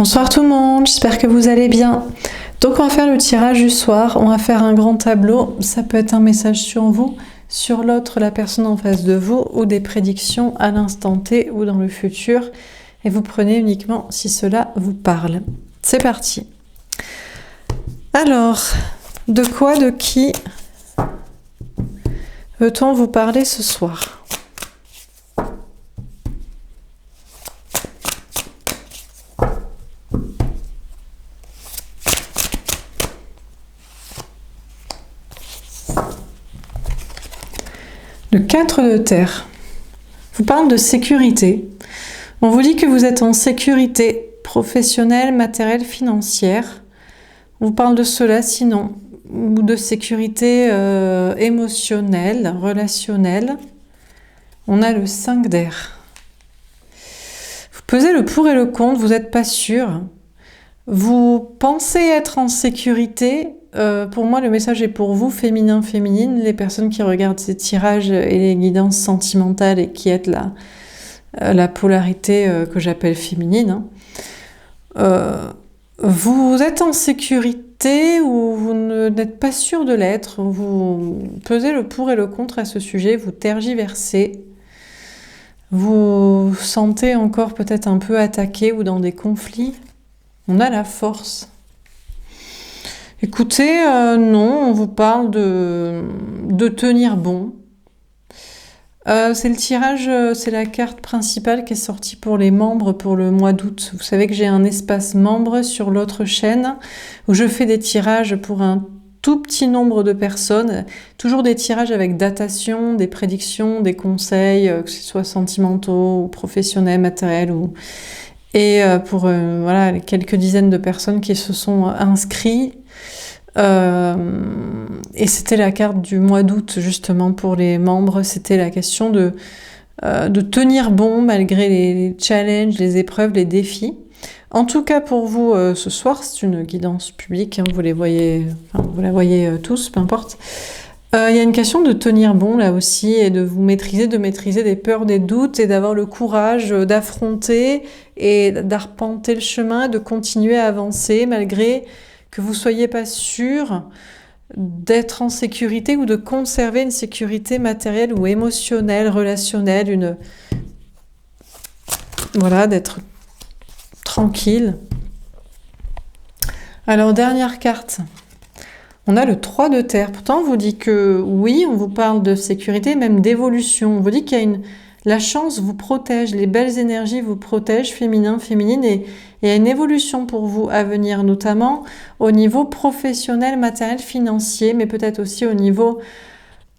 Bonsoir tout le monde, j'espère que vous allez bien. Donc on va faire le tirage du soir, on va faire un grand tableau, ça peut être un message sur vous, sur l'autre, la personne en face de vous, ou des prédictions à l'instant T ou dans le futur, et vous prenez uniquement si cela vous parle. C'est parti. Alors, de quoi, de qui veut-on vous parler ce soir ? Le 4 de terre vous parle de sécurité. On vous dit que vous êtes en sécurité professionnelle, matérielle, financière. On vous parle de cela sinon, ou de sécurité émotionnelle, relationnelle. On a le 5 d'air. Vous pesez le pour et le contre, vous n'êtes pas sûr. Vous pensez être en sécurité. Pour moi, le message est pour vous, féminin, féminine, les personnes qui regardent ces tirages et les guidances sentimentales et qui êtes la polarité que j'appelle féminine. Vous êtes en sécurité ou vous n'êtes pas sûr de l'être. Vous pesez le pour et le contre à ce sujet, vous tergiversez. Vous vous sentez encore peut-être un peu attaqué ou dans des conflits. On a la force. Écoutez, non, on vous parle de tenir bon. C'est le tirage, c'est la carte principale qui est sortie pour les membres pour le mois d'août. Vous savez que j'ai un espace membre sur l'autre chaîne où je fais des tirages pour un tout petit nombre de personnes. Toujours des tirages avec datation, des prédictions, des conseils, que ce soit sentimentaux ou professionnels, matériels Et pour voilà, les quelques dizaines de personnes qui se sont inscrits. Et c'était la carte du mois d'août justement pour les membres. C'était la question de tenir bon malgré les challenges, les épreuves, les défis. En tout cas pour vous ce soir, c'est une guidance publique, hein, vous la voyez tous, peu importe. Il y a une question de tenir bon là aussi et de vous maîtriser, des peurs, des doutes et d'avoir le courage d'affronter et d'arpenter le chemin, de continuer à avancer malgré que vous soyez pas sûr d'être en sécurité ou de conserver une sécurité matérielle ou émotionnelle, relationnelle, voilà, d'être tranquille. Alors dernière carte. On a le 3 de terre. Pourtant, on vous dit que oui, on vous parle de sécurité, même d'évolution. On vous dit qu'il y a la chance vous protège, les belles énergies vous protègent, féminin, féminine, et il y a une évolution pour vous à venir, notamment au niveau professionnel, matériel, financier, mais peut-être aussi au niveau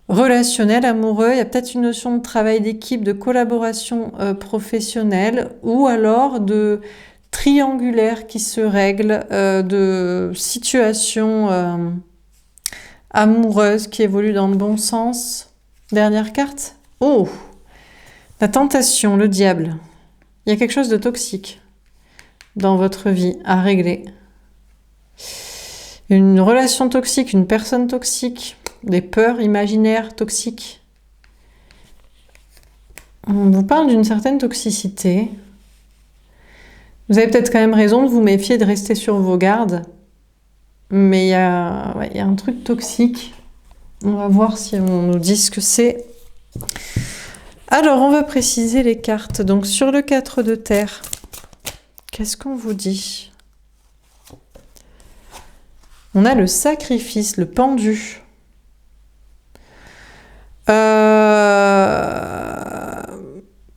relationnel, amoureux. Il y a peut-être une notion de travail d'équipe, de collaboration professionnelle, ou alors de triangulaire qui se règle, de situation amoureuse qui évolue dans le bon sens. Dernière carte. Oh, la tentation, le diable. Il y a quelque chose de toxique dans votre vie à régler. Une relation toxique, une personne toxique, des peurs imaginaires toxiques. On vous parle d'une certaine toxicité. Vous avez peut-être quand même raison de vous méfier, de rester sur vos gardes. Mais il y a un truc toxique. On va voir si on nous dit ce que c'est. Alors, on va préciser les cartes. Donc, sur le 4 de terre, qu'est-ce qu'on vous dit ? On a le sacrifice, le pendu.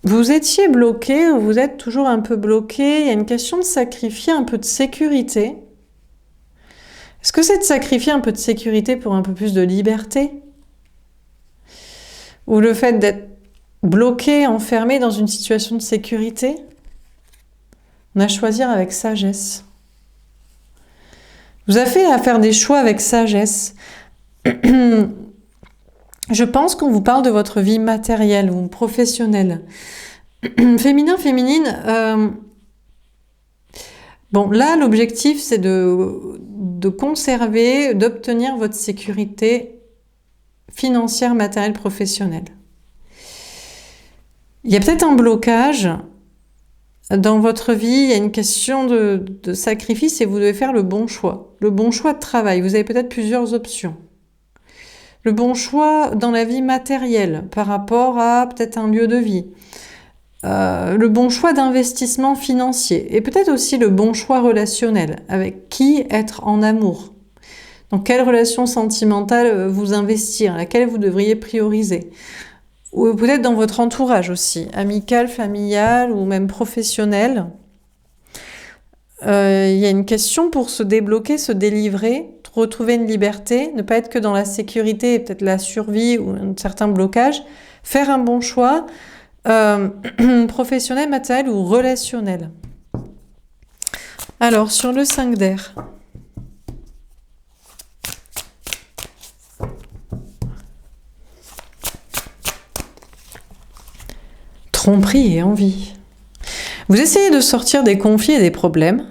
Vous étiez bloqué, vous êtes toujours un peu bloqué. Il y a une question de sacrifier un peu de sécurité. Est-ce que c'est de sacrifier un peu de sécurité pour un peu plus de liberté ? Ou le fait d'être bloqué, enfermé dans une situation de sécurité ? On a à choisir avec sagesse. Vous avez fait à faire des choix avec sagesse. Je pense qu'on vous parle de votre vie matérielle ou professionnelle. Féminin, féminine. Bon, là, l'objectif, c'est de conserver, d'obtenir votre sécurité financière, matérielle, professionnelle. Il y a peut-être un blocage Dans votre vie, il y a une question de sacrifice et vous devez faire le bon choix. Le bon choix de travail. Vous avez peut-être plusieurs options. Le bon choix dans la vie matérielle par rapport à peut-être un lieu de vie. Le bon choix d'investissement financier. Et peut-être aussi le bon choix relationnel. Avec qui être en amour. Dans quelle relation sentimentale vous investir, laquelle vous devriez prioriser. Ou peut-être dans votre entourage aussi, amical, familial ou même professionnel. Il y a une question pour se débloquer, se délivrer, retrouver une liberté, ne pas être que dans la sécurité et peut-être la survie ou un certain blocage, faire un bon choix professionnel, matériel ou relationnel. Alors, sur le 5 d'air. Tromperie et envie. Vous essayez de sortir des conflits et des problèmes.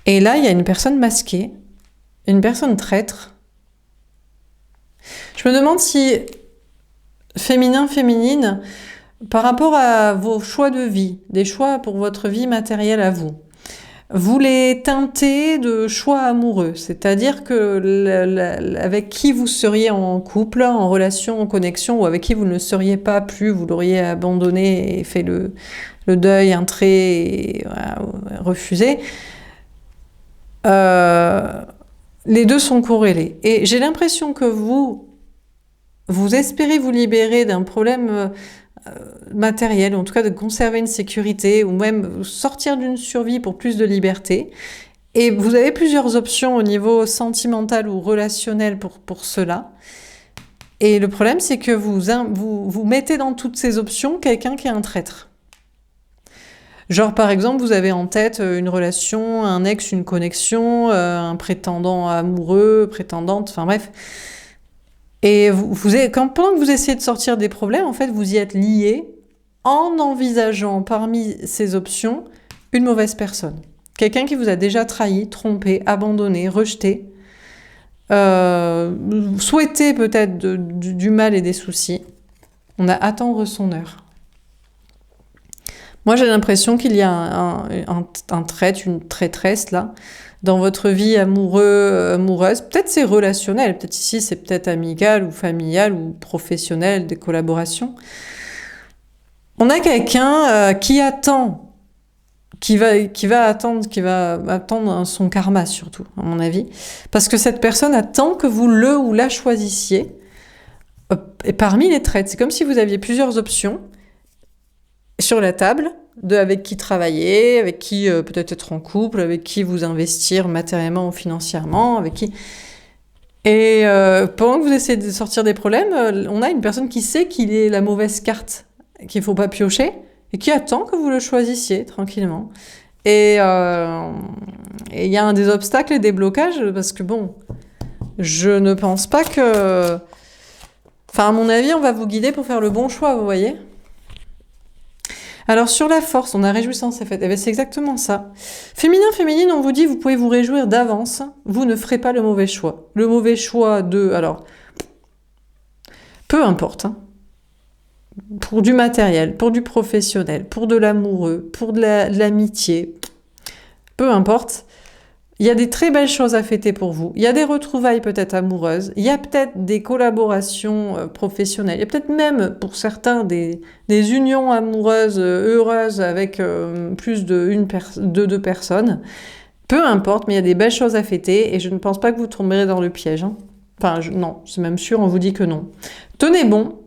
Et là, il y a une personne masquée, une personne traître. Je me demande si féminin, féminine, par rapport à vos choix de vie, des choix pour votre vie matérielle à vous, vous les teintez de choix amoureux, c'est-à-dire que avec qui vous seriez en couple, en relation, en connexion, ou avec qui vous ne seriez pas plus, vous l'auriez abandonné et fait le deuil, un trait, et, voilà, refusé. Les deux sont corrélés. Et j'ai l'impression que vous espérez vous libérer d'un problème matériel, ou en tout cas de conserver une sécurité, ou même sortir d'une survie pour plus de liberté. Et vous avez plusieurs options au niveau sentimental ou relationnel pour cela. Et le problème, c'est que vous mettez dans toutes ces options quelqu'un qui est un traître. Genre, par exemple, vous avez en tête une relation, un ex, une connexion, un prétendant amoureux, prétendante, enfin bref. Et pendant que vous essayez de sortir des problèmes, en fait, vous y êtes lié en envisageant parmi ces options une mauvaise personne. Quelqu'un qui vous a déjà trahi, trompé, abandonné, rejeté, souhaité peut-être du mal et des soucis. On a à attendre son heure. Moi, j'ai l'impression qu'il y a un traître, une traîtresse, là, dans votre vie amoureuse. Peut-être c'est relationnel, peut-être ici, c'est peut-être amical ou familial ou professionnel, des collaborations. On a quelqu'un qui attend, qui va attendre son karma, surtout, à mon avis. Parce que cette personne attend que vous le ou la choisissiez. Et parmi les traîtres, c'est comme si vous aviez plusieurs options sur la table, avec qui travailler, avec qui peut-être être en couple, avec qui vous investir matériellement ou financièrement, avec qui... Et pendant que vous essayez de sortir des problèmes, on a une personne qui sait qu'il est la mauvaise carte, qu'il ne faut pas piocher, et qui attend que vous le choisissiez tranquillement. Et il y a des obstacles et des blocages, parce que bon, je ne pense pas que... Enfin, à mon avis, on va vous guider pour faire le bon choix, vous voyez ? Alors sur la force, on a réjouissance et fête. Eh bien, c'est exactement ça. Féminin, féminine, on vous dit, vous pouvez vous réjouir d'avance. Vous ne ferez pas le mauvais choix. Le mauvais choix de... Alors, peu importe. Hein. Pour du matériel, pour du professionnel, pour de l'amoureux, pour de l'amitié. Peu importe. Il y a des très belles choses à fêter pour vous. Il y a des retrouvailles peut-être amoureuses. Il y a peut-être des collaborations professionnelles. Il y a peut-être même, pour certains, des unions amoureuses heureuses avec plus de deux personnes. Peu importe, mais il y a des belles choses à fêter et je ne pense pas que vous tomberez dans le piège. Hein. Enfin, non, c'est même sûr, on vous dit que non. Tenez bon.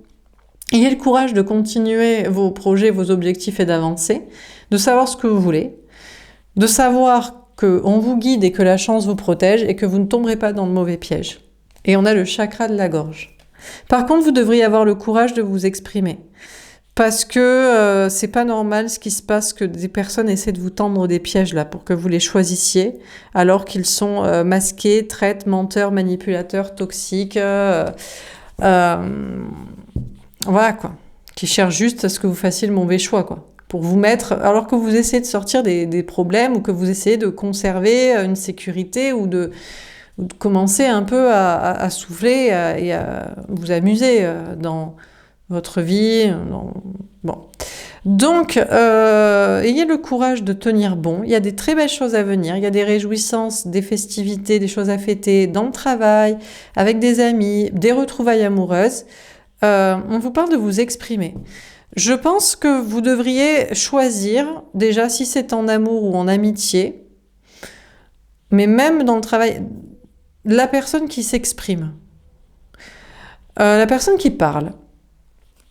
Ayez le courage de continuer vos projets, vos objectifs et d'avancer. De savoir ce que vous voulez. De savoir qu'on vous guide et que la chance vous protège et que vous ne tomberez pas dans le mauvais piège. Et on a le chakra de la gorge. Par contre, vous devriez avoir le courage de vous exprimer. Parce que c'est pas normal ce qui se passe, que des personnes essaient de vous tendre des pièges là pour que vous les choisissiez, alors qu'ils sont masqués, traîtres, menteurs, manipulateurs, toxiques, voilà quoi. Qui cherchent juste à ce que vous fassiez le mauvais choix quoi. Pour vous mettre, alors que vous essayez de sortir des problèmes ou que vous essayez de conserver une sécurité ou de commencer un peu à souffler et à vous amuser dans votre vie. Bon. Donc, ayez le courage de tenir bon. Il y a des très belles choses à venir. Il y a des réjouissances, des festivités, des choses à fêter dans le travail, avec des amis, des retrouvailles amoureuses. On vous parle de vous exprimer. Je pense que vous devriez choisir, déjà si c'est en amour ou en amitié, mais même dans le travail, la personne qui s'exprime, la personne qui parle.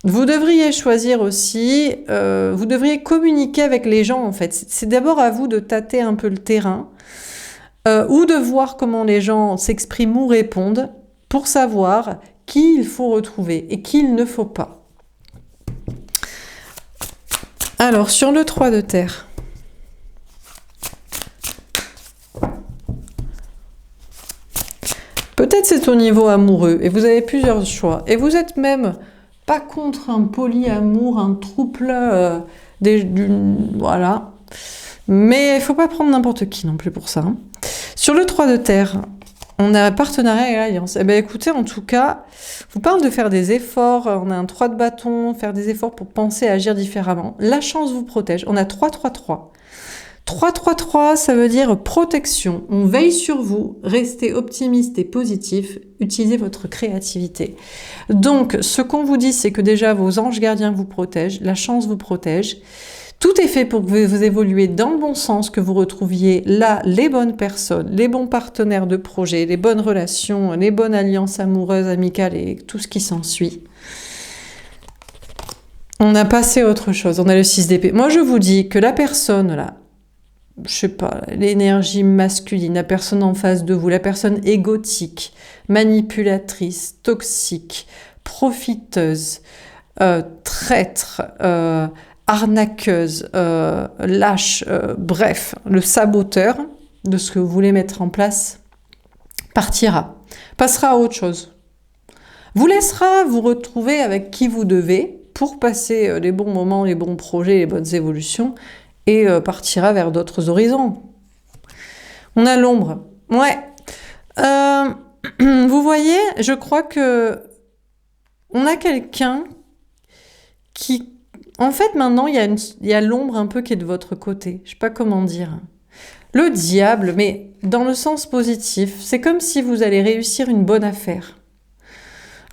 Vous devriez choisir aussi, vous devriez communiquer avec les gens en fait. C'est d'abord à vous de tâter un peu le terrain ou de voir comment les gens s'expriment ou répondent pour savoir qui il faut retrouver et qui il ne faut pas. Alors, sur le 3 de terre. Peut-être c'est au niveau amoureux et vous avez plusieurs choix. Et vous êtes même pas contre un polyamour, un trouble, voilà. Mais il faut pas prendre n'importe qui non plus pour ça. Sur le 3 de terre, on a partenariat et alliance. Eh bien écoutez, en tout cas, je vous parle de faire des efforts. On a un 3 de bâton, faire des efforts pour penser, agir différemment. La chance vous protège. On a 3-3-3. 3-3-3, ça veut dire protection. On veille sur vous, restez optimiste et positif, utilisez votre créativité. Donc, ce qu'on vous dit, c'est que déjà, vos anges gardiens vous protègent, la chance vous protège. Tout est fait pour que vous évoluiez dans le bon sens, que vous retrouviez là les bonnes personnes, les bons partenaires de projet, les bonnes relations, les bonnes alliances amoureuses, amicales et tout ce qui s'ensuit. On a passé à autre chose, on a le 6 d'épée. Moi, je vous dis que la personne, là, je sais pas, l'énergie masculine, la personne en face de vous, la personne égotique, manipulatrice, toxique, profiteuse, traître, arnaqueuse, lâche, bref, le saboteur de ce que vous voulez mettre en place, partira, passera à autre chose. Vous laissera vous retrouver avec qui vous devez pour passer les bons moments, les bons projets, les bonnes évolutions, et partira vers d'autres horizons. On a l'ombre. Ouais. Vous voyez, je crois que on a quelqu'un qui... En fait, maintenant, il y a l'ombre un peu qui est de votre côté. Je sais pas comment dire. Le diable, mais dans le sens positif. C'est comme si vous allez réussir une bonne affaire.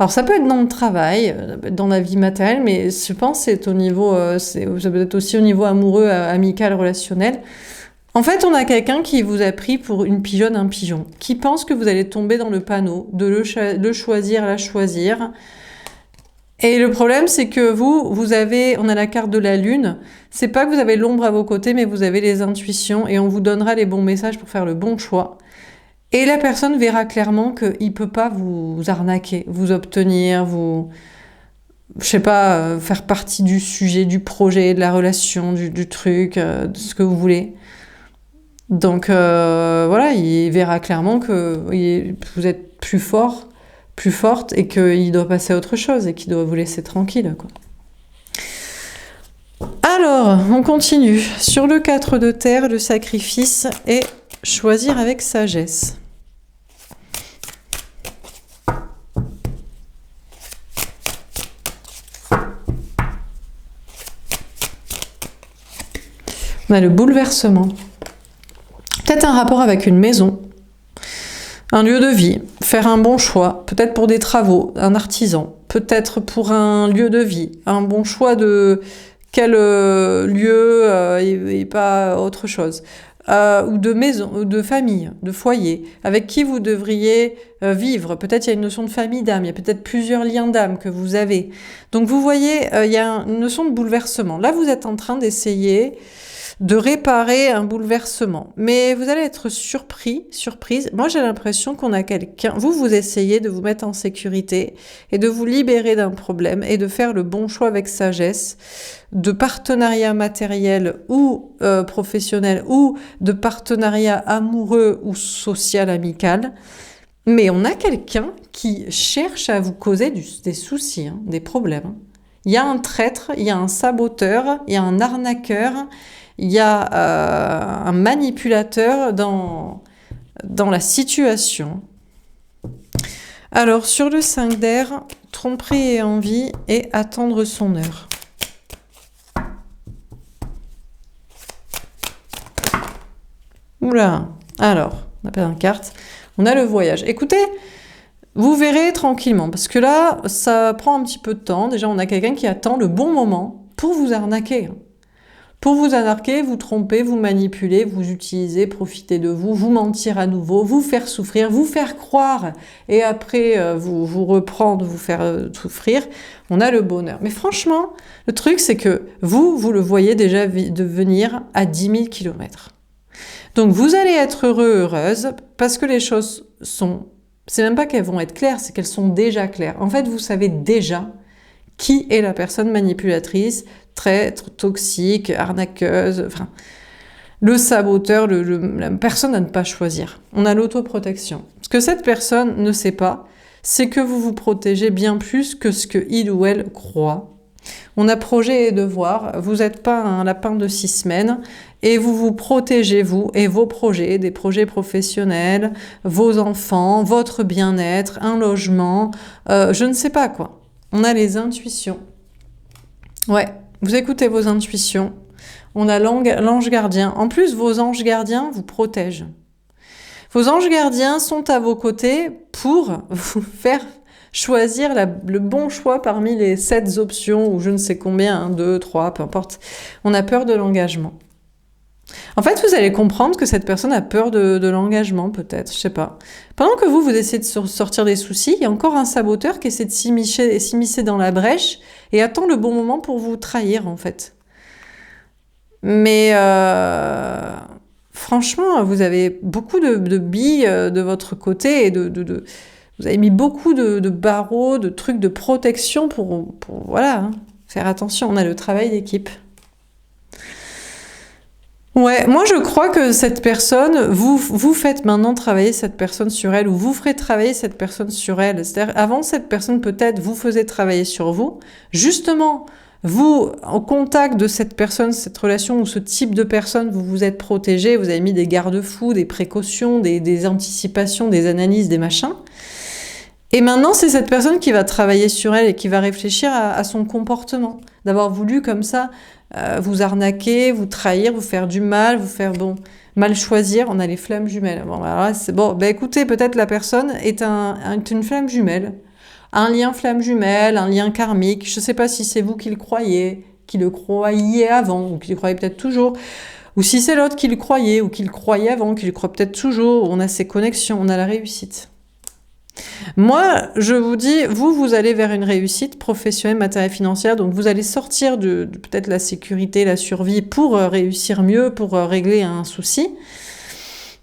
Alors ça peut être dans le travail, dans la vie matérielle, mais je pense que c'est au niveau, ça peut être aussi au niveau amoureux, amical, relationnel. En fait, on a quelqu'un qui vous a pris pour une pigeonne, un pigeon, qui pense que vous allez tomber dans le panneau, de le choisir, la choisir. Et le problème, c'est que vous avez, on a la carte de la lune, c'est pas que vous avez l'ombre à vos côtés, mais vous avez les intuitions et on vous donnera les bons messages pour faire le bon choix. Et la personne verra clairement qu'il ne peut pas vous arnaquer, vous obtenir, je sais pas, faire partie du sujet, du projet, de la relation, du truc, de ce que vous voulez. Donc voilà, il verra clairement que vous êtes plus fort, plus forte et qu'il doit passer à autre chose et qu'il doit vous laisser tranquille, quoi. Alors, on continue. Sur le 4 de terre, le sacrifice et choisir avec sagesse. On a le bouleversement. Peut-être un rapport avec une maison, un lieu de vie, faire un bon choix, peut-être pour des travaux, un artisan, peut-être pour un lieu de vie, un bon choix de quel lieu et pas autre chose, ou de maison, ou de famille, de foyer, avec qui vous devriez vivre. Peut-être il y a une notion de famille d'âme, il y a peut-être plusieurs liens d'âme que vous avez. Donc vous voyez, il y a une notion de bouleversement. Là, vous êtes en train d'essayer de réparer un bouleversement. Mais vous allez être surprise. Moi, j'ai l'impression qu'on a quelqu'un... Vous essayez de vous mettre en sécurité et de vous libérer d'un problème et de faire le bon choix avec sagesse, de partenariat matériel ou professionnel ou de partenariat amoureux ou social, amical. Mais on a quelqu'un qui cherche à vous causer des soucis, hein, des problèmes. Il y a un traître, il y a un saboteur, il y a un arnaqueur, il y a un manipulateur dans la situation. Alors, sur le 5 d'air, tromperie et envie et attendre son heure. Oula. Alors, on appelle une carte. On a le voyage. Écoutez, vous verrez tranquillement, parce que là, ça prend un petit peu de temps. Déjà, on a quelqu'un qui attend le bon moment pour vous arnaquer. Pour vous arnaquer, vous tromper, vous manipuler, vous utiliser, profiter de vous, vous mentir à nouveau, vous faire souffrir, vous faire croire, et après vous reprendre, vous faire souffrir. On a le bonheur. Mais franchement, le truc, c'est que vous le voyez déjà devenir à 10 000 km. Donc vous allez être heureux, heureuse, parce que les choses sont... C'est même pas qu'elles vont être claires, c'est qu'elles sont déjà claires. En fait, vous savez déjà qui est la personne manipulatrice, traître, toxique, arnaqueuse, enfin, le saboteur, la personne à ne pas choisir. On a l'autoprotection. Ce que cette personne ne sait pas, c'est que vous vous protégez bien plus que ce que il ou elle croit. On a projet et devoir, vous n'êtes pas un lapin de 6 semaines, et vous vous protégez, vous et vos projets, des projets professionnels, vos enfants, votre bien-être, un logement, je ne sais pas quoi. On a les intuitions. Ouais, vous écoutez vos intuitions. On a l'ange gardien. En plus, vos anges gardiens vous protègent. Vos anges gardiens sont à vos côtés pour vous faire choisir le bon choix parmi les 7 options, ou je ne sais combien, 1, 2, 3, peu importe. On a peur de l'engagement. En fait, vous allez comprendre que cette personne a peur de l'engagement, peut-être, je sais pas. Pendant que vous essayez de sortir des soucis, il y a encore un saboteur qui essaie de s'immiscer dans la brèche et attend le bon moment pour vous trahir, en fait. Mais franchement, vous avez beaucoup de billes de votre côté et vous avez mis beaucoup de barreaux, de trucs de protection pour voilà, hein, faire attention. On a le travail d'équipe. Ouais, moi je crois que cette personne, vous faites maintenant travailler cette personne sur elle, ou vous ferez travailler cette personne sur elle. C'est-à-dire, avant, cette personne peut-être vous faisait travailler sur vous. Justement, vous, au contact de cette personne, cette relation ou ce type de personne, vous vous êtes protégé, vous avez mis des garde-fous, des précautions, des anticipations, des analyses, des machins. Et maintenant, c'est cette personne qui va travailler sur elle et qui va réfléchir à son comportement. D'avoir voulu comme ça vous arnaquer, vous trahir, vous faire du mal, vous faire mal choisir. On a les flammes jumelles. Bon, alors là, c'est bon. Ben écoutez, peut-être la personne est une flamme jumelle, un lien flamme jumelle, un lien karmique. Je ne sais pas si c'est vous qui le croyez avant, ou qui le croyez peut-être toujours, ou si c'est l'autre qui le croyait, ou qui le croyait avant, qui le croit peut-être toujours. On a ces connexions, on a la réussite. Moi, je vous dis, vous allez vers une réussite professionnelle, matérielle, financière, donc vous allez sortir de peut-être la sécurité, la survie pour réussir mieux, pour régler un souci.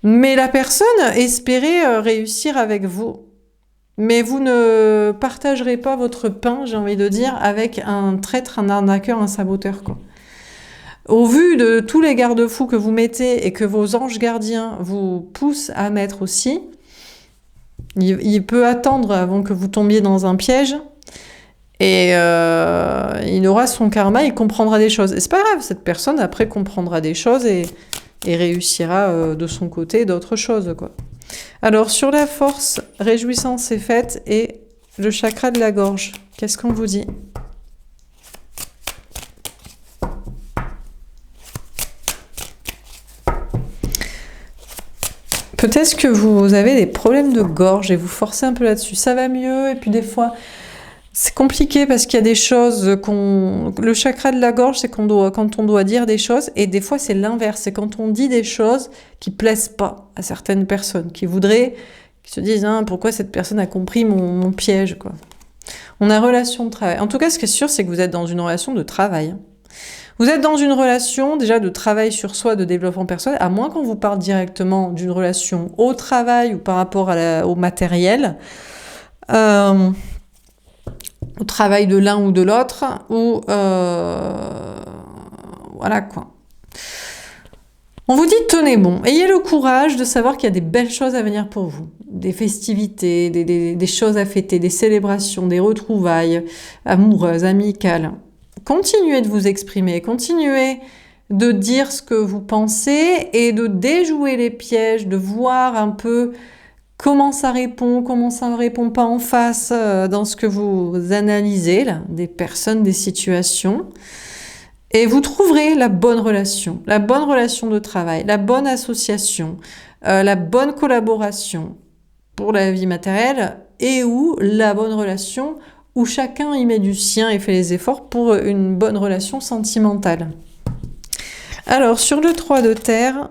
Mais la personne espérait réussir avec vous. Mais vous ne partagerez pas votre pain, j'ai envie de dire, avec un traître, un arnaqueur, un saboteur, quoi. Au vu de tous les garde-fous que vous mettez et que vos anges gardiens vous poussent à mettre aussi, il peut attendre avant que vous tombiez dans un piège et il aura son karma, il comprendra des choses. Et c'est pas grave, cette personne après comprendra des choses et réussira de son côté d'autres choses, quoi. Alors sur la force, réjouissance est faite et le chakra de la gorge, qu'est-ce qu'on vous dit ? Peut-être que vous avez des problèmes de gorge et vous forcez un peu là-dessus. Ça va mieux et puis des fois, c'est compliqué parce qu'il y a des choses Le chakra de la gorge, c'est quand on doit dire des choses, et des fois c'est l'inverse. C'est quand on dit des choses qui plaisent pas à certaines personnes, qui se disent « pourquoi cette personne a compris mon piège ?» quoi. On a relation de travail. En tout cas, ce qui est sûr, c'est que vous êtes dans une relation de travail. Vous êtes dans une relation déjà de travail sur soi, de développement personnel, à moins qu'on vous parle directement d'une relation au travail ou par rapport au matériel, au travail de l'un ou de l'autre, ou voilà quoi. On vous dit tenez bon, ayez le courage de savoir qu'il y a des belles choses à venir pour vous, des festivités, des choses à fêter, des célébrations, des retrouvailles amoureuses, amicales. Continuez de vous exprimer, continuez de dire ce que vous pensez et de déjouer les pièges, de voir un peu comment ça ne répond pas en face dans ce que vous analysez, là, des personnes, des situations. Et vous trouverez la bonne relation de travail, la bonne association, la bonne collaboration pour la vie matérielle et ou la bonne relation où chacun y met du sien et fait les efforts pour une bonne relation sentimentale. Alors, sur le 3 de terre,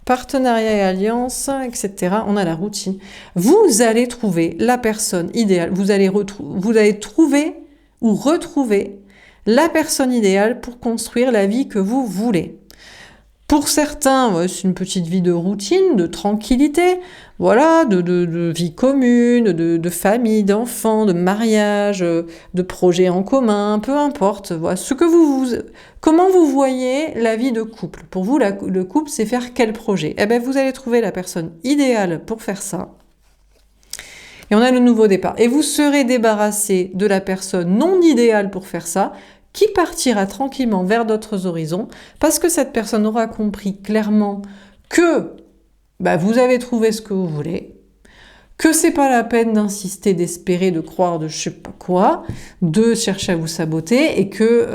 partenariat et alliance, etc., on a la routine. Vous allez trouver la personne idéale, vous allez trouver ou retrouver la personne idéale pour construire la vie que vous voulez. Pour certains, c'est une petite vie de routine, de tranquillité, voilà, de vie commune, de famille, d'enfants, de mariage, de projets en commun, peu importe. Voilà, comment vous voyez la vie de couple. Pour vous, le couple, c'est faire quel projet? Eh bien, vous allez trouver la personne idéale pour faire ça. Et on a le nouveau départ. Et vous serez débarrassé de la personne non idéale pour faire ça, qui partira tranquillement vers d'autres horizons, parce que cette personne aura compris clairement que vous avez trouvé ce que vous voulez, que c'est pas la peine d'insister, d'espérer, de croire, de je sais pas quoi, de chercher à vous saboter, et que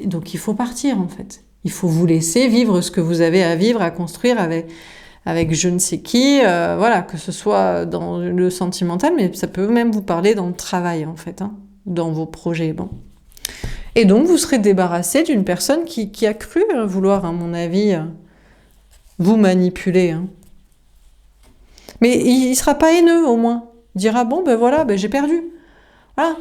donc il faut partir en fait. Il faut vous laisser vivre ce que vous avez à vivre, à construire avec je ne sais qui, voilà, que ce soit dans le sentimental, mais ça peut même vous parler dans le travail en fait, hein, dans vos projets, bon. Et donc, vous serez débarrassé d'une personne qui a cru vouloir, à mon avis, vous manipuler. Hein. Mais il ne sera pas haineux, au moins. Il dira, bon, voilà, j'ai perdu. Voilà.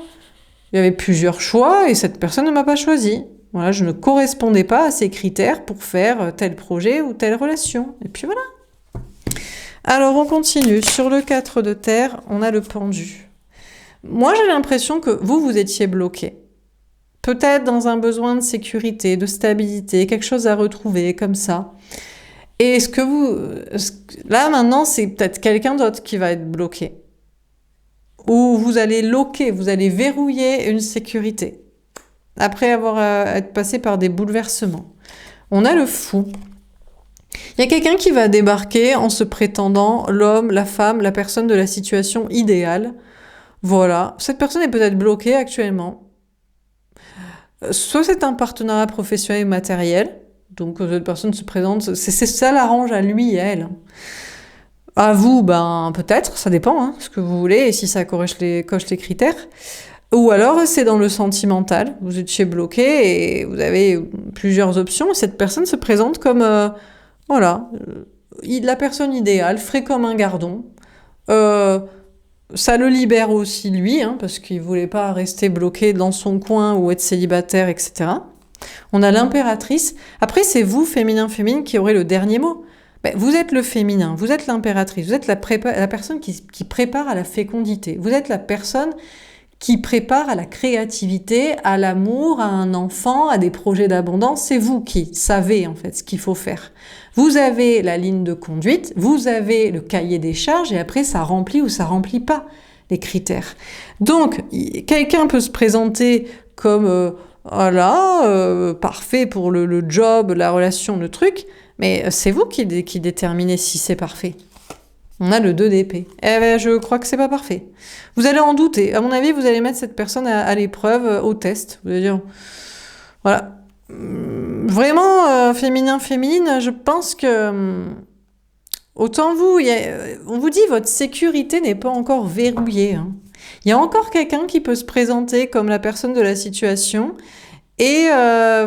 Il y avait plusieurs choix et cette personne ne m'a pas choisi. Voilà, je ne correspondais pas à ces critères pour faire tel projet ou telle relation. Et puis voilà. Alors, on continue. Sur le 4 de terre, on a le pendu. Moi, j'ai l'impression que vous étiez bloqué. Peut-être dans un besoin de sécurité, de stabilité, quelque chose à retrouver comme ça. Et là maintenant, c'est peut-être quelqu'un d'autre qui va être bloqué. Ou vous allez loquer, vous allez verrouiller une sécurité. Après être passé par des bouleversements. On a le fou. Il y a quelqu'un qui va débarquer en se prétendant l'homme, la femme, la personne de la situation idéale. Voilà. Cette personne est peut-être bloquée actuellement. Soit c'est un partenariat professionnel et matériel, donc cette personne se présente, ça l'arrange à lui et à elle. À vous, peut-être, ça dépend, hein, ce que vous voulez, et si ça coche les critères. Ou alors c'est dans le sentimental, vous étiez bloqué et vous avez plusieurs options, et cette personne se présente comme, la personne idéale, frais comme un gardon. Ça le libère aussi lui, hein, parce qu'il voulait pas rester bloqué dans son coin ou être célibataire, etc. On a l'impératrice. Après, c'est vous, féminin, qui aurez le dernier mot. Vous êtes le féminin, vous êtes l'impératrice, vous êtes la personne qui prépare à la fécondité. Vous êtes la personne qui prépare à la créativité, à l'amour, à un enfant, à des projets d'abondance. C'est vous qui savez en fait ce qu'il faut faire. Vous avez la ligne de conduite, vous avez le cahier des charges et après ça remplit ou ça remplit pas les critères. Donc, quelqu'un peut se présenter comme parfait pour le job, la relation, le truc, mais c'est vous qui déterminez si c'est parfait. On a le 2 d'épée. Je crois que c'est pas parfait. Vous allez en douter. À mon avis, vous allez mettre cette personne à l'épreuve, au test. Vous allez dire, voilà. Vraiment, féminine, je pense que autant on vous dit, votre sécurité n'est pas encore verrouillée. Hein. Il y a encore quelqu'un qui peut se présenter comme la personne de la situation. Et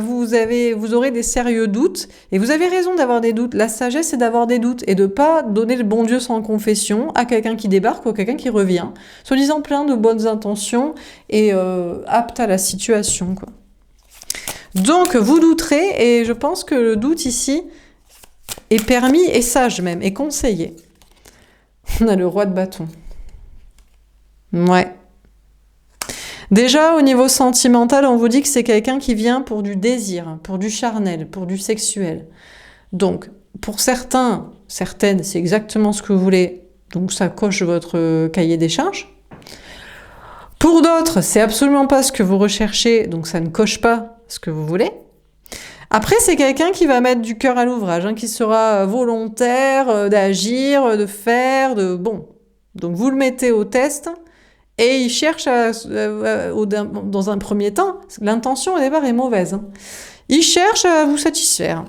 vous aurez des sérieux doutes. Et vous avez raison d'avoir des doutes. La sagesse, c'est d'avoir des doutes. Et de pas donner le bon Dieu sans confession à quelqu'un qui débarque ou à quelqu'un qui revient. Soit disant plein de bonnes intentions et apte à la situation, quoi. Donc, vous douterez. Et je pense que le doute ici est permis et sage même. Et conseillé. On a le roi de bâton. Ouais. Déjà, au niveau sentimental, on vous dit que c'est quelqu'un qui vient pour du désir, pour du charnel, pour du sexuel. Donc, pour certaines, c'est exactement ce que vous voulez. Donc, ça coche votre cahier des charges. Pour d'autres, c'est absolument pas ce que vous recherchez, donc ça ne coche pas ce que vous voulez. Après, c'est quelqu'un qui va mettre du cœur à l'ouvrage, hein, qui sera volontaire d'agir, de faire, bon. Donc, vous le mettez au test. Et il cherche dans un premier temps, l'intention au départ est mauvaise, hein. Il cherche à vous satisfaire.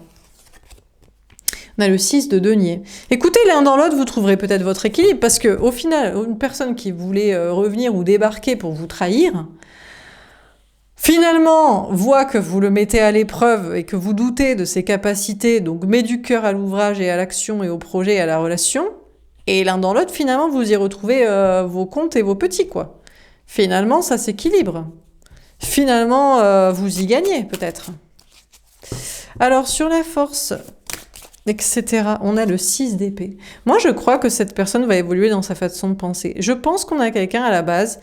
On a le 6 de denier. Écoutez, l'un dans l'autre, vous trouverez peut-être votre équilibre, parce que au final, une personne qui voulait revenir ou débarquer pour vous trahir, finalement, voit que vous le mettez à l'épreuve et que vous doutez de ses capacités, donc met du cœur à l'ouvrage et à l'action et au projet et à la relation, et l'un dans l'autre, finalement, vous y retrouvez vos comptes et vos petits, quoi. Finalement, ça s'équilibre. Finalement, vous y gagnez, peut-être. Alors, sur la force, etc., on a le 6 d'épée. Moi, je crois que cette personne va évoluer dans sa façon de penser. Je pense qu'on a quelqu'un à la base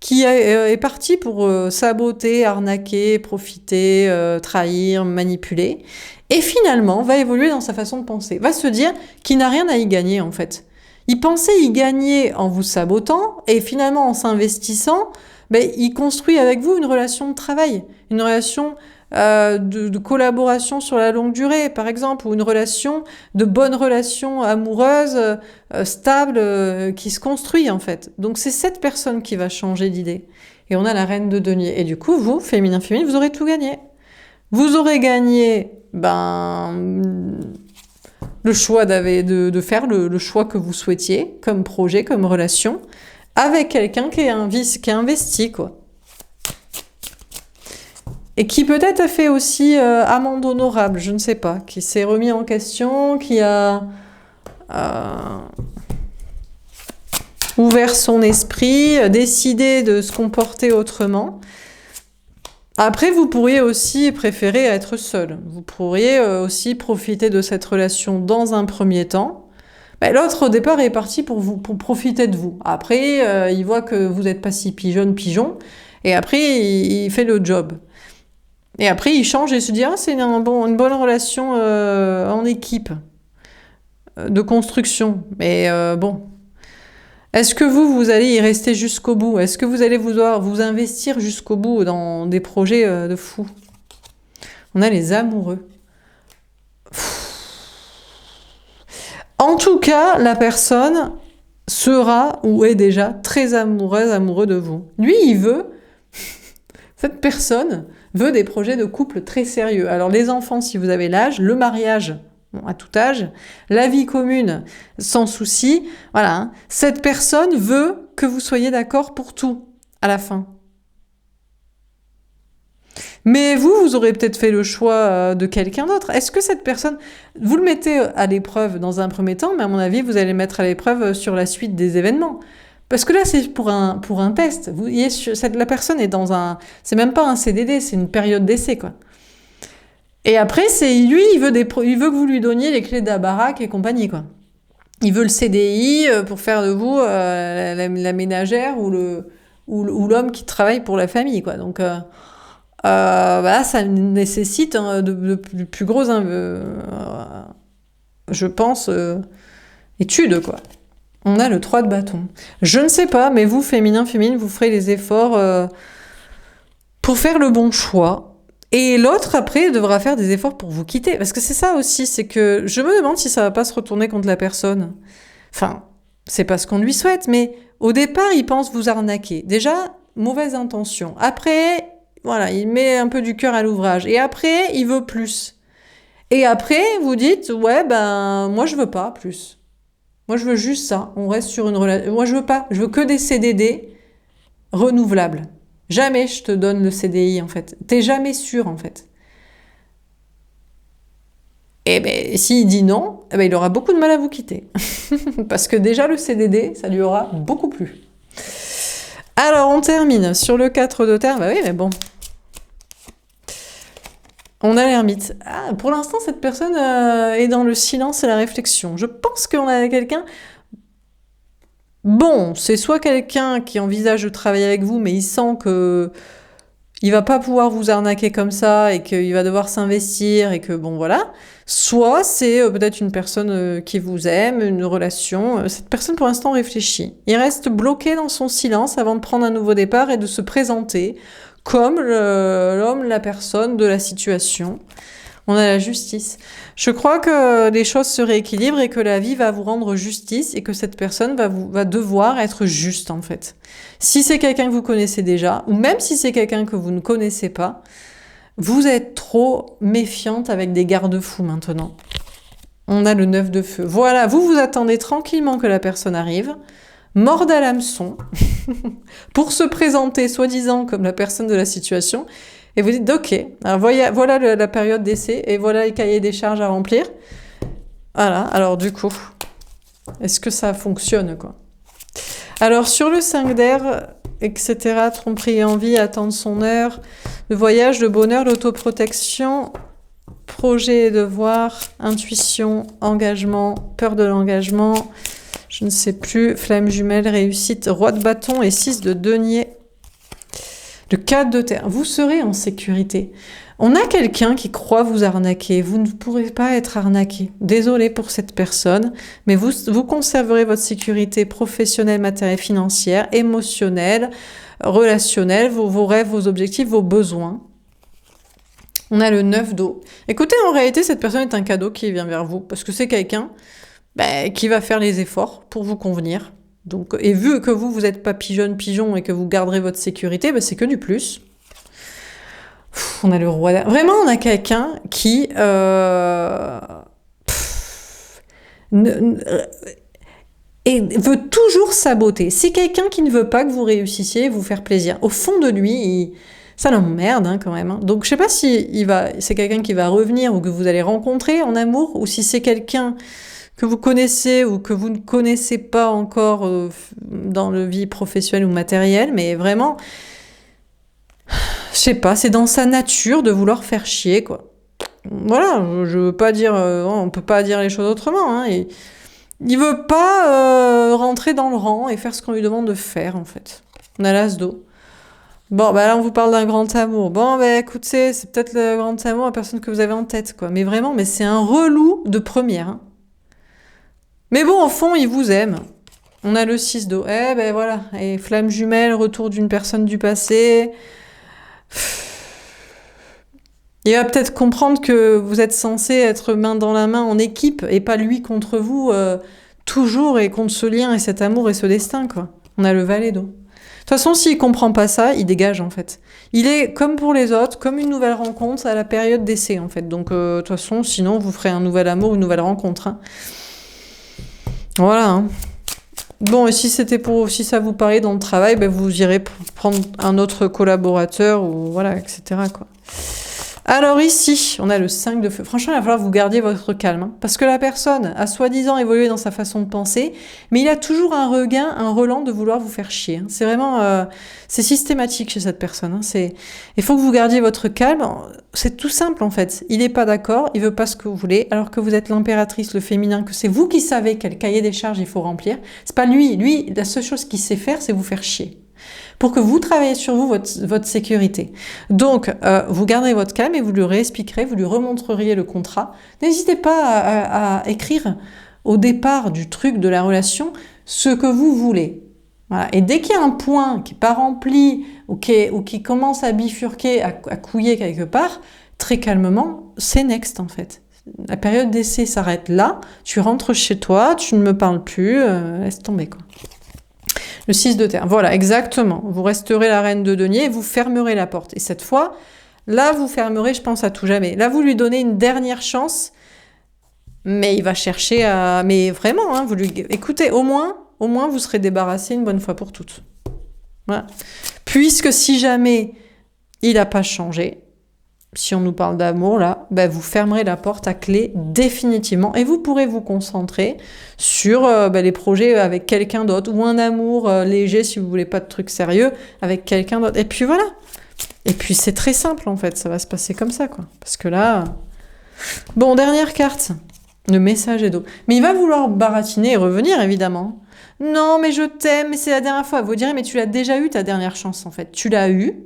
qui est parti pour saboter, arnaquer, profiter, trahir, manipuler, et finalement va évoluer dans sa façon de penser, va se dire qu'il n'a rien à y gagner en fait. Il pensait y gagner en vous sabotant, et finalement en s'investissant, ben, il construit avec vous une relation de travail, une relation de collaboration sur la longue durée, par exemple, ou une relation de bonne relation amoureuse, stable, qui se construit en fait. Donc c'est cette personne qui va changer d'idée. Et on a la reine de denier. Et du coup, vous, féminin, vous aurez tout gagné. Vous aurez gagné, le choix de faire le choix que vous souhaitiez, comme projet, comme relation, avec quelqu'un qui est investi, quoi. Et qui peut-être a fait aussi amende honorable, je ne sais pas, qui s'est remis en question, qui a ouvert son esprit, décidé de se comporter autrement. Après, vous pourriez aussi préférer être seul. Vous pourriez aussi profiter de cette relation dans un premier temps. Ben, l'autre, au départ, est parti pour profiter de vous. Après, il voit que vous n'êtes pas si pigeon, et après, il fait le job. Et après, il change et se dit « Ah, c'est une bonne relation en équipe, de construction. » Mais bon, est-ce que vous allez y rester jusqu'au bout? Est-ce que vous allez vous investir jusqu'au bout dans des projets de fou? On a les amoureux. En tout cas, la personne sera ou est déjà très amoureux de vous. Lui, il veut, cette personne veut des projets de couple très sérieux. Alors les enfants, si vous avez l'âge, le mariage, bon, à tout âge, la vie commune, sans souci, voilà. Hein. Cette personne veut que vous soyez d'accord pour tout, à la fin. Mais vous aurez peut-être fait le choix de quelqu'un d'autre. Est-ce que cette personne, vous le mettez à l'épreuve dans un premier temps, mais à mon avis, vous allez le mettre à l'épreuve sur la suite des événements. Parce que là, c'est pour un test. Vous voyez, la personne est dans c'est même pas un CDD, c'est une période d'essai, quoi. Et après, lui, il veut que vous lui donniez les clés de la baraque et compagnie, quoi. Il veut le CDI pour faire de vous la ménagère ou l'homme qui travaille pour la famille, quoi. Donc, ça nécessite de plus gros, je pense, études, quoi. On a le 3 de bâton. Je ne sais pas, mais vous, féminin, vous ferez les efforts pour faire le bon choix. Et l'autre, après, devra faire des efforts pour vous quitter. Parce que c'est ça aussi, c'est que je me demande si ça va pas se retourner contre la personne. Enfin, c'est pas ce qu'on lui souhaite, mais au départ, il pense vous arnaquer. Déjà, mauvaise intention. Après, voilà, il met un peu du cœur à l'ouvrage. Et après, il veut plus. Et après, vous dites, ouais, moi, je veux pas plus. Moi, je veux juste ça. On reste sur une relation. Moi, je veux pas. Je veux que des CDD renouvelables. Jamais je te donne le CDI, en fait. T'es jamais sûr, en fait. Et ben, s'il dit non, il aura beaucoup de mal à vous quitter. Parce que déjà, le CDD, ça lui aura beaucoup plu. Alors, on termine sur le 4 de terre. Bah oui, mais bon. On a l'ermite. Ah, pour l'instant, cette personne est dans le silence et la réflexion. Je pense qu'on a quelqu'un... Bon, c'est soit quelqu'un qui envisage de travailler avec vous, mais il sent que il va pas pouvoir vous arnaquer comme ça et qu'il va devoir s'investir et que bon, voilà. Soit c'est peut-être une personne qui vous aime, une relation. Cette personne, pour l'instant, réfléchit. Il reste bloqué dans son silence avant de prendre un nouveau départ et de se présenter comme l'homme, la personne de la situation. On a la justice. Je crois que les choses se rééquilibrent et que la vie va vous rendre justice et que cette personne va devoir être juste, en fait. Si c'est quelqu'un que vous connaissez déjà, ou même si c'est quelqu'un que vous ne connaissez pas, vous êtes trop méfiante avec des garde-fous maintenant. On a le 9 de feu. Voilà, vous attendez tranquillement que la personne arrive, morde à l'hameçon, pour se présenter soi-disant comme la personne de la situation, et vous dites, ok, alors voilà la période d'essai, et voilà les cahiers des charges à remplir. Voilà, alors du coup, est-ce que ça fonctionne, quoi? Alors sur le 5 d'air, etc., tromperie et envie, attendre son heure, le voyage, le bonheur, l'autoprotection, projet et devoir, intuition, engagement, peur de l'engagement, je ne sais plus, flamme jumelle, réussite, roi de bâton et 6 de denier. Le 4 de terre, vous serez en sécurité. On a quelqu'un qui croit vous arnaquer, vous ne pourrez pas être arnaqué. Désolé pour cette personne, mais vous conserverez votre sécurité professionnelle, matérielle, financière, émotionnelle, relationnelle, vos rêves, vos objectifs, vos besoins. On a le 9 d'eau. Écoutez, en réalité, cette personne est un cadeau qui vient vers vous, parce que c'est quelqu'un qui va faire les efforts pour vous convenir. Donc, et vu que vous n'êtes pas pigeon et que vous garderez votre sécurité, c'est que du plus. On a le roi. Vraiment, on a quelqu'un qui veut toujours saboter. C'est quelqu'un qui ne veut pas que vous réussissiez, vous faire plaisir. Au fond de lui, ça l'emmerde quand même. Donc je sais pas si c'est quelqu'un qui va revenir ou que vous allez rencontrer en amour, ou si c'est quelqu'un que vous connaissez ou que vous ne connaissez pas encore dans le vie professionnelle ou matérielle, mais vraiment, je sais pas, c'est dans sa nature de vouloir faire chier, quoi. Voilà, je veux pas dire, on peut pas dire les choses autrement, hein. Il veut pas rentrer dans le rang et faire ce qu'on lui demande de faire, en fait. On a l'as d'eau. Bon, là, on vous parle d'un grand amour. Bon, écoutez, c'est peut-être le grand amour, la personne que vous avez en tête, quoi. Mais vraiment, c'est un relou de première, hein. Mais bon, au fond, il vous aime. On a le 6 d'eau. Voilà. Et flamme jumelle, retour d'une personne du passé. Il va peut-être comprendre que vous êtes censé être main dans la main en équipe et pas lui contre vous, toujours, et contre ce lien et cet amour et ce destin, quoi. On a le valet d'eau. De toute façon, s'il comprend pas ça, il dégage, en fait. Il est, comme pour les autres, comme une nouvelle rencontre à la période d'essai, en fait. Donc, de toute façon, sinon, vous ferez un nouvel amour, une nouvelle rencontre, hein. Voilà, hein. Bon, et si ça vous parlait dans le travail, vous irez prendre un autre collaborateur, ou voilà, etc., quoi. Alors ici, on a le 5 de feu. Franchement, il va falloir que vous gardiez votre calme, hein, parce que la personne a soi-disant évolué dans sa façon de penser, mais il a toujours un regain, un relent de vouloir vous faire chier, hein. C'est vraiment... c'est systématique chez cette personne, hein. Il faut que vous gardiez votre calme. C'est tout simple, en fait. Il n'est pas d'accord, il veut pas ce que vous voulez, alors que vous êtes l'impératrice, le féminin, que c'est vous qui savez quel cahier des charges il faut remplir. C'est pas lui. Lui, la seule chose qu'il sait faire, c'est vous faire chier, pour que vous travaillez sur vous, votre sécurité. Donc, vous garderez votre calme et vous lui réexpliquerez, vous lui remontreriez le contrat. N'hésitez pas à écrire au départ du truc de la relation ce que vous voulez. Voilà. Et dès qu'il y a un point qui n'est pas rempli ou qui commence à bifurquer, à couiller quelque part, très calmement, c'est next, en fait. La période d'essai s'arrête là, tu rentres chez toi, tu ne me parles plus, laisse tomber, quoi. Le 6 de terre, voilà, exactement. Vous resterez la reine de denier et vous fermerez la porte. Et cette fois, là, vous fermerez, je pense, à tout jamais. Là, vous lui donnez une dernière chance, mais il va chercher à... Mais vraiment, hein, écoutez, au moins, vous serez débarrassé une bonne fois pour toutes. Voilà. Puisque si jamais il n'a pas changé, si on nous parle d'amour, là, vous fermerez la porte à clé définitivement et vous pourrez vous concentrer sur les projets avec quelqu'un d'autre ou un amour léger si vous voulez pas de trucs sérieux avec quelqu'un d'autre. Et puis voilà. Et puis c'est très simple, en fait, ça va se passer comme ça, quoi. Parce que là... Bon, dernière carte. Le message est d'eau. Mais il va vouloir baratiner et revenir, évidemment. Non, mais je t'aime, mais c'est la dernière fois. Vous direz, mais tu l'as déjà eu ta dernière chance, en fait. Tu l'as eu.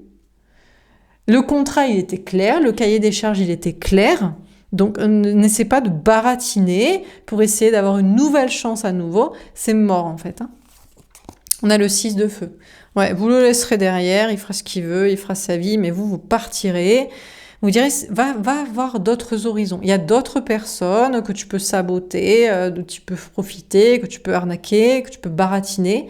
Le contrat, il était clair, le cahier des charges, il était clair. Donc, n'essaie pas de baratiner pour essayer d'avoir une nouvelle chance à nouveau. C'est mort, en fait, hein. On a le 6 de feu. Ouais, vous le laisserez derrière, il fera ce qu'il veut, il fera sa vie, mais vous partirez. vous direz, va voir d'autres horizons. Il y a d'autres personnes que tu peux saboter, dont tu peux profiter, que tu peux arnaquer, que tu peux baratiner.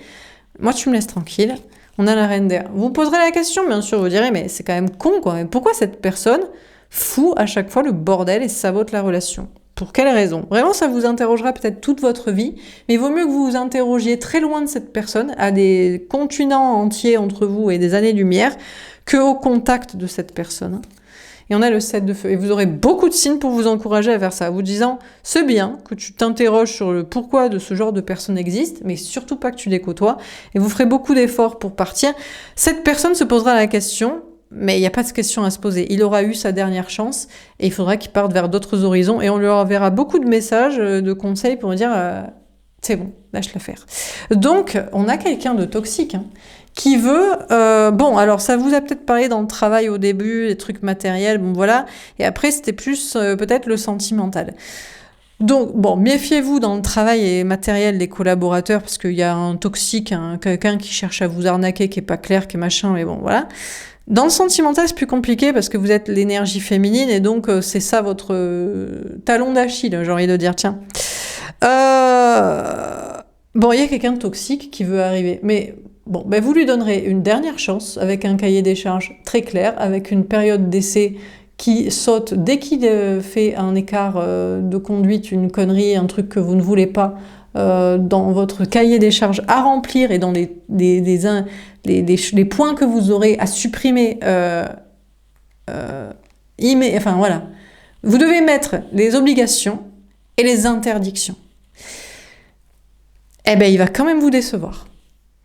Moi, tu me laisses tranquille. On a la reine d'air. Vous me poserez la question, bien sûr, vous direz, mais c'est quand même con, quoi. Mais pourquoi cette personne fout à chaque fois le bordel et sabote la relation? Pour quelle raison? Vraiment, ça vous interrogera peut-être toute votre vie, mais il vaut mieux que vous vous interrogiez très loin de cette personne, à des continents entiers entre vous et des années-lumière, qu'au contact de cette personne. Et on a le 7 de feu. Et vous aurez beaucoup de signes pour vous encourager à faire ça, vous disant, c'est bien que tu t'interroges sur le pourquoi de ce genre de personne existe, mais surtout pas que tu les côtoies, et vous ferez beaucoup d'efforts pour partir. Cette personne se posera la question, mais il n'y a pas de question à se poser. Il aura eu sa dernière chance et il faudra qu'il parte vers d'autres horizons et on lui enverra beaucoup de messages, de conseils pour lui dire c'est bon, lâche l'affaire. Donc, on a quelqu'un de toxique qui veut... bon, alors ça vous a peut-être parlé dans le travail au début, les trucs matériels, bon voilà. Et après, c'était plus peut-être le sentimental. Donc, bon, méfiez-vous dans le travail et matériel des collaborateurs parce qu'il y a un toxique, quelqu'un qui cherche à vous arnaquer, qui est pas clair, qui est machin, mais bon, voilà. Dans le sentimental, c'est plus compliqué parce que vous êtes l'énergie féminine et donc c'est ça votre talon d'Achille, j'ai envie de dire, tiens. Bon, il y a quelqu'un de toxique qui veut arriver, mais bon, ben vous lui donnerez une dernière chance avec un cahier des charges très clair, avec une période d'essai qui saute dès qu'il fait un écart de conduite, une connerie, un truc que vous ne voulez pas, dans votre cahier des charges à remplir et dans les points que vous aurez à supprimer, enfin voilà. Vous devez mettre les obligations et les interdictions. Eh ben, il va quand même vous décevoir.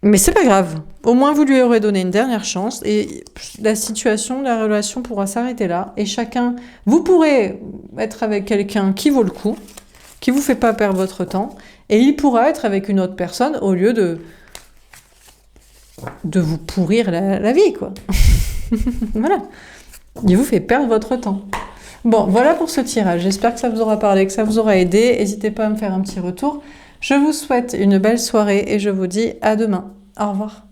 Mais c'est pas grave. Au moins, vous lui aurez donné une dernière chance et la situation, la relation pourra s'arrêter là. Et chacun, vous pourrez être avec quelqu'un qui vaut le coup, qui vous fait pas perdre votre temps, et il pourra être avec une autre personne au lieu de vous pourrir la vie, quoi. Voilà. Il vous fait perdre votre temps. Bon, voilà pour ce tirage. J'espère que ça vous aura parlé, que ça vous aura aidé. N'hésitez pas à me faire un petit retour. Je vous souhaite une belle soirée et je vous dis à demain. Au revoir.